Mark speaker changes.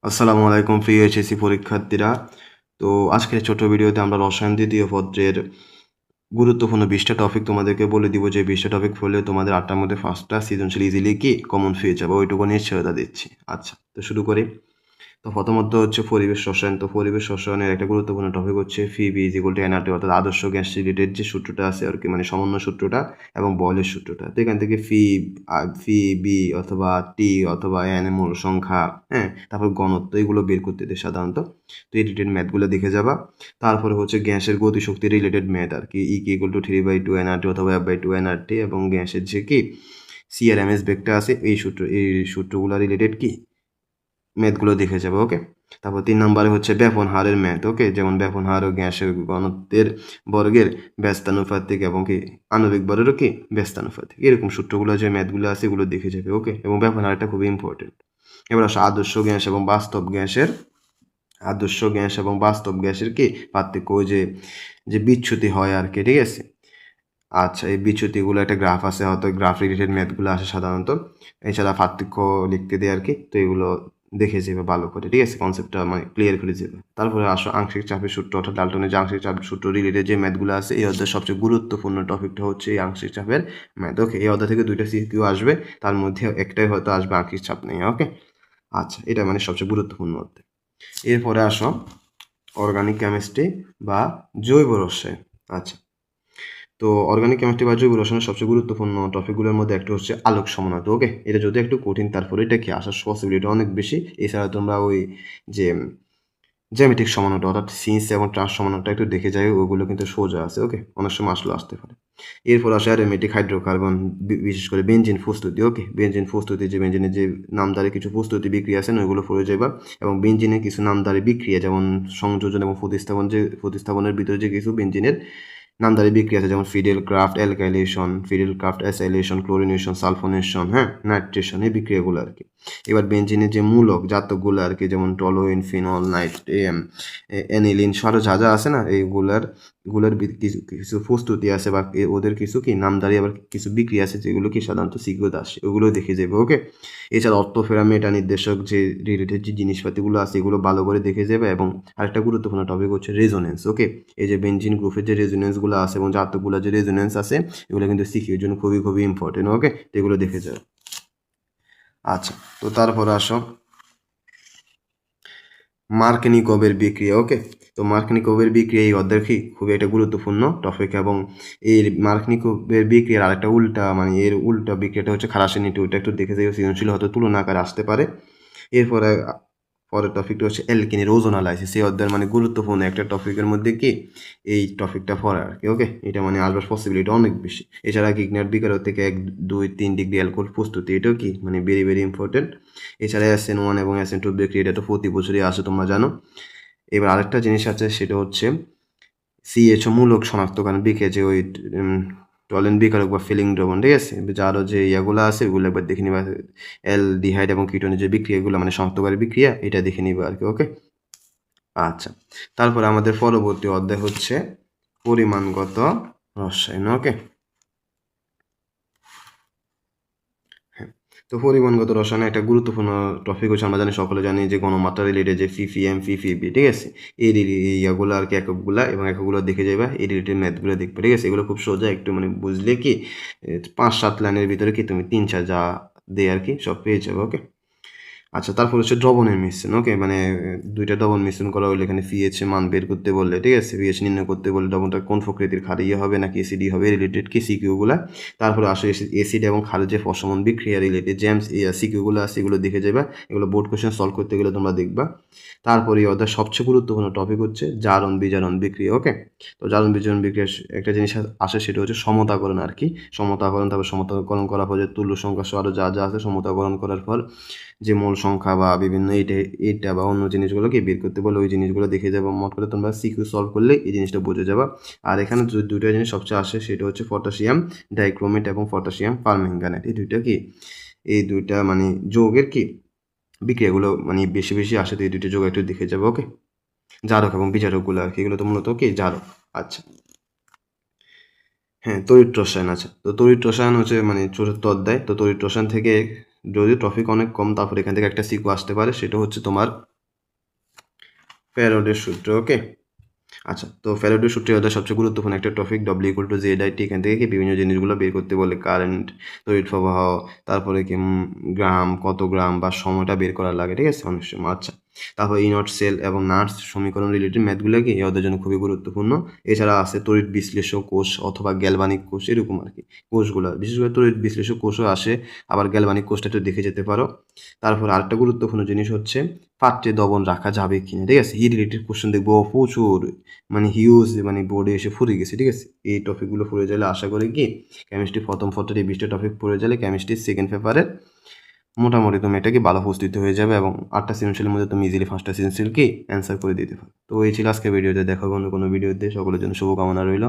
Speaker 1: আসসালামু আলাইকুম প্রিয় এইচএসসি পরীক্ষার্থীরা। তো আজকের ছোট ভিডিওতে আমরা রসায়ন দ্বিতীয় পত্রের গুরুত্বপূর্ণ 20টা টপিক তোমাদেরকে বলে দিব, যে 20টা টপিক পড়লে তোমাদের 8টার মধ্যে 5টা সৃজনশীল ইজিলি কি কমন পেয়ে যাবে, ওইটুকু নিশ্চয়তা দিচ্ছি। আচ্ছা, তো শুরু করি। তো প্রথমত হচ্ছে পরিবেশ রসায়ন। তো পরিবেশ রসায়নের একটা গুরুত্বপূর্ণ টপিক হচ্ছে Phoebe is equal to nRT, অর্থাৎ আদর্শ গ্যাস রিলেটেড যে সূত্রটা আছে আর কি, মানে সমন্বয় সূত্রটা এবং বয়লের সূত্রটা। তো এখান থেকে ফি বি অথবা টি অথবা এন মূল সংখ্যা, হ্যাঁ, তারপর ঘনত্ব, এগুলো বের করতে দেয় সাধারণত। তো এই রিলেটেড ম্যাথগুলো দেখে যাবা। তারপরে হচ্ছে গ্যাসের গতিশক্তি রিলেটেড ম্যাথ আর কি, ই কি ইকুয়াল টু 3/2 এনআরটি অথবা F/2 এনআরটি, এবং গ্যাসের যে কি সিআরএমএস বেগটা আছে, এই সূত্রগুলো রিলেটেড কি ম্যাথগুলো দেখে যাবে। ওকে, তারপর 3 নম্বরে হচ্ছে ব্যাপন হারের ম্যাথ। ওকে, যেমন ব্যাপন হার ও গ্যাসের ঘনত্বের বর্গের ব্যস্তানুপাতিক এবং কি আণবিক ভরেরও কি ব্যস্তানুপাতিক, এরকম সূত্রগুলো যে ম্যাথগুলো আছে এগুলো দেখে যাবে। ওকে, এবং ব্যাপন হারটা খুবই ইম্পর্টেন্ট। এবার আসো আদর্শ গ্যাস এবং বাস্তব গ্যাসের কি পার্থক্য, ওই যে যে বিচ্যুতি হয় আর কি, ঠিক আছে। আচ্ছা, এই বিচ্যুতিগুলো একটা গ্রাফ আছে, হয়তো গ্রাফ রিলেটেড ম্যাথগুলো আসে সাধারণত। এছাড়া পার্থক্য লিখতে দেয় আর কি, তো এগুলো দেখে যাবে ভালো করে, ঠিক আছে, কনসেপ্টটা মানে ক্লিয়ার করে যাবে। তারপরে আসো আংশিক চাপের সূত্র, অর্থাৎ ডাল্টনের যে আংশিক চাপের সূত্র রিলেটেড যে ম্যাথগুলো আছে, এই অধ্যায়ের সবচেয়ে গুরুত্বপূর্ণ টপিকটা হচ্ছে এই আংশিক চাপের ম্যাথ। ওকে, এই অধ্যায় থেকে 2টা সিকিউ আসবে, তার মধ্যে একটাই হয়তো আসবে আংশিক চাপ নেই। ওকে, আচ্ছা, এটা মানে সবচেয়ে গুরুত্বপূর্ণ অধ্যায়। এরপরে আসো অর্গানিক কেমিস্ট্রি বা জৈব রসায়ন। আচ্ছা, তো অর্গানিক কেমিস্ট্রি বা জৈব রসায়নের সবচেয়ে গুরুত্বপূর্ণ টপিকগুলোর মধ্যে একটা হচ্ছে আলোক সমানুপাত। ওকে, এটা যদি একটু কঠিন, তারপরে এটা কি আসার পসিবিলিটি অনেক বেশি। এছাড়া তোমরা ওই যে জ্যামিতিক সমানুপাত, অর্থাৎ সিন্স এবং ট্রান্স সমানুপাতটা একটু দেখে যাই, ওগুলো কিন্তু সোজা আছে। ওকে, অনেক সময় আসতে পারে। এরপর আসে অ্যারোমেটিক হাইড্রোকার্বন, বিশেষ করে বেনজিন প্রস্তুতি। ওকে, বেনজিন প্রস্তুতি, যে বেনজিনের যে নামধারী কিছু প্রস্তুতি বিক্রিয়া আছে ওইগুলো পড়ে যাবা, এবং বেনজিনের কিছু নামধারী বিক্রিয়া, যেমন সংযোজন এবং প্রতিস্থাপনের ভিতরে যে কিছু বেনজিনের নামধারী বিক্রিয়া আছে, যেমন Friedel Crafts acylation, chlorination, sulfonation, হ্যাঁ, নাইট্রেশন, এই বিক্রিয়াগুলো আর কি। এবার বেনজিনের যে মূলক জাতকগুলো আর কি, যেমন টলোইন, ফিনল, অ্যানিলিন, আরও যা যা আছে না, এগুলোর কিছু কিছু প্রস্তুতি আছে, বা ওদের কিছু কি নামধারী আবার কিছু বিক্রিয়া আছে যেগুলো কি সাধারণত সিকিউতে আসে, ওগুলো দেখে যাবে। ওকে, এছাড়া অর্থোফেরা মেটা নির্দেশক যে রিলেটেড যে জিনিসপাতিগুলো আছে এগুলো ভালো করে দেখে যাবে। এবং আরেকটা গুরুত্বপূর্ণ টপিক হচ্ছে রেজোনেন্স। ওকে, এই যে বেনজিন গ্রুপের যে রেজোনেন্সগুলো আছে এবং জাতকগুলো যে রেজোনেন্স আছে, এগুলো কিন্তু সিকিউর জন্য খুবই খুবই ইম্পর্টেন্ট। ওকে, তো এগুলো দেখে যাবে। আচ্ছা, তো তারপরে আসো মার্কনিকোভের বিক্রিয়া। ওকে, তো মার্কনিকোভের বিক্রিয়া এই অধ্যায়ের কি খুবই একটা গুরুত্বপূর্ণ টপিক, এবং এই মার্কনিকোভের বিক্রিয়ার আরেকটা উল্টা, মানে এর উল্টা বিক্রিয়াটা হচ্ছে খারাসের ওটা একটু দেখে যাই, সৃজনশীল হয়তো তুলনা আকারে আসতে পারে। এরপরে পরের টপিকটা হচ্ছে অ্যালকিনের ওজোন অ্যানালাইসিস, এই অধ্যায়ের মানে গুরুত্বপূর্ণ একটা টপিকের মধ্যে কি এই টপিকটা পড়া আর কি। ওকে, এটা মানে আসবার পসিবিলিটি অনেক বেশি। এছাড়া গিগনার বিকারক থেকে 1, 2, 3 ডিগ্রি অ্যালকোহল প্রস্তুতি, এটাও কি মানে ভেরি ভেরি ইম্পর্টেন্ট। এছাড়া SN1 এবং SN2 বিক্রিয়া, এটা তো প্রতি বছরই আসে, তোমরা জানো। এবার আরেকটা জিনিস আছে, সেটা হচ্ছে সিএইচও মূলক শনাক্তকরণ বিক্রিয়া, যে ওই টলেন বিকারক বা ফিলিং দ্রবণ, ঠিক আছে, যারও যে ইয়াগুলো আছে ওগুলো একবার দেখে নিবা। অ্যালডিহাইড এবং কিটোনের যে বিক্রিয়াগুলো মানে শনাক্তকারী বিক্রিয়া, এটা দেখে নিবা আর কি। ওকে, আচ্ছা, তারপরে আমাদের পরবর্তী অধ্যায় হচ্ছে পরিমাণগত রসায়ন। ওকে, তো পরিমাণগত রসায়নে একটা গুরুত্বপূর্ণ টপিক হচ্ছে, আমরা জানি, সকলে জানি, যে ঘনমাত্রা রিলেটেড যে পিপিএম, পিপিবি, ঠিক আছে, এই ইয়াগুলো আর কি, এককগুলা এবং এককগুলো দেখে যাবে, এই রিলেটেড ম্যাথগুলো দেখবে, ঠিক আছে। এগুলো খুব সোজা, একটু মানে বুঝলে কি 5-7 লাইনের ভিতরে কি তুমি 3-4 যা দেয় আর কি সব পেয়ে যাবে। ওকে, আচ্ছা, তারপর হচ্ছে দ্রবণের মিশ্রণ। ওকে, মানে 2টা দ্রবণ মিশ্রণ করা হলে এখানে পিএইচ মান বের করতে বললে, ঠিক আছে, পিএইচ নির্ণয় করতে বললে দ্রবণটা কোন প্রকৃতির, ক্ষারীয় হবে নাকি অ্যাসিডি হবে, রিলেটেড কি সিকিউগুলা। তারপরে আসলে অ্যাসিড এবং ক্ষারের যে প্রশমন বিক্রিয়া রিলেটেড জেমস সিকিউগুলো আছে, এগুলো দেখে যাবে। এগুলো বোর্ড কোয়েশ্চেন সলভ করতে গেলে তোমরা দেখবা। তারপরে এই অধ্যায়ের সবচেয়ে গুরুত্বপূর্ণ টপিক হচ্ছে জারণ বিজারণ বিক্রিয়া। ওকে, তো জারণ বিজারণ বিক্রিয়া একটা জিনিস আসে, সেটা হচ্ছে সমতাকরণ আর কি। সমতাকরণ, তারপর সমতাকরণ করার পর যে তুল্য সংখ্যা সহ আরও যা যা আছে, সমতাকরণ করার পর যে মূল সংখ্যা বা বিভিন্ন এইটা বা অন্য জিনিসগুলোকে বের করতে বলে, ওই জিনিসগুলো দেখে যাবো। মোট করে তোমরা সিকিউ সলভ করলে এই জিনিসটা বুঝে যাবা। আর এখানে যে 2টা জিনিস সবচেয়ে আসে, সেটা হচ্ছে পটাশিয়াম ডাইক্রোমেট এবং পটাশিয়াম পারম্যাঙ্গানেট, এই 2টা কি, এই 2টা মানে যৌগের কি বিক্রিয়াগুলো মানে বেশি বেশি আসে, তো এই 2টা যৌগ একটু দেখে যাবো। ওকে, জারক এবং বিজারকগুলো আর কি, এগুলো তো মূলত কি জারক। আচ্ছা, হ্যাঁ, তড়িৎ রসায়ন আছে। তো তড়িৎ রসায়ন হচ্ছে মানে 4র্থ অধ্যায়। তো তড়িৎ রসায়ন থেকে যদি টপিক অনেক কম, তারপর এখান থেকে একটা সিকিউ আসতে পারে, সেটা হচ্ছে তোমার ফ্যারাডের সূত্র। ওকে, আচ্ছা, তো ফ্যারাডের সূত্রে ওদের সবচেয়ে গুরুত্বপূর্ণ একটা টপিক W = Z/I এখান থেকে কি বিভিন্ন জিনিসগুলো বের করতে বলে, কারেন্ট, তড়িৎ প্রবাহ, তারপরে কি গ্রাম, কত গ্রাম বা সময়টা বের করা লাগে, ঠিক আছে অনেক সময়। আচ্ছা, তারপর ইনট সেল এবং নাটস সমীকরণ রিলেটেড ম্যাথগুলো কি ওদের জন্য খুবই গুরুত্বপূর্ণ। এছাড়া আছে তড়িৎ বিশ্লেষক কোষ অথবা গ্যালভানিক কোষ, এরকম আর কি কোষগুলো, বিশেষ করে তড়িৎ বিশ্লেষক কোষও আসে, আবার গ্যালভানিক কোষটা একটু দেখে যেতে পারো। তারপর আরেকটা গুরুত্বপূর্ণ জিনিস হচ্ছে পাত্রে দ্রবণ রাখা যাবে কিনা, ঠিক আছে, এই রিলেটেড কোশ্চেন দেখবো প্রচুর, মানে হিউজ, মানে বোর্ডে এসে ফুরে গেছে, ঠিক আছে। এই টপিকগুলো পড়ে গেলে আশা করি কি কেমিস্ট্রি প্রথম পত্রের এই 20টা টপিক পড়ে গেলে কেমিস্ট্রির সেকেন্ড পেপারে মোটামুটি তুমি এটা কি ভালো প্রস্তুতি হয়ে যাবে এবং 8টা সৃজনশীলের মধ্যে তুমি ইজিলি 5টা সৃজনশীল কি অ্যান্সার করে দিতে পারো। তো এই ছিল আজকে ভিডিওতে, দেখা হবে অন্য কোনো ভিডিওতে। সকলের জন্য শুভকামনা রইল।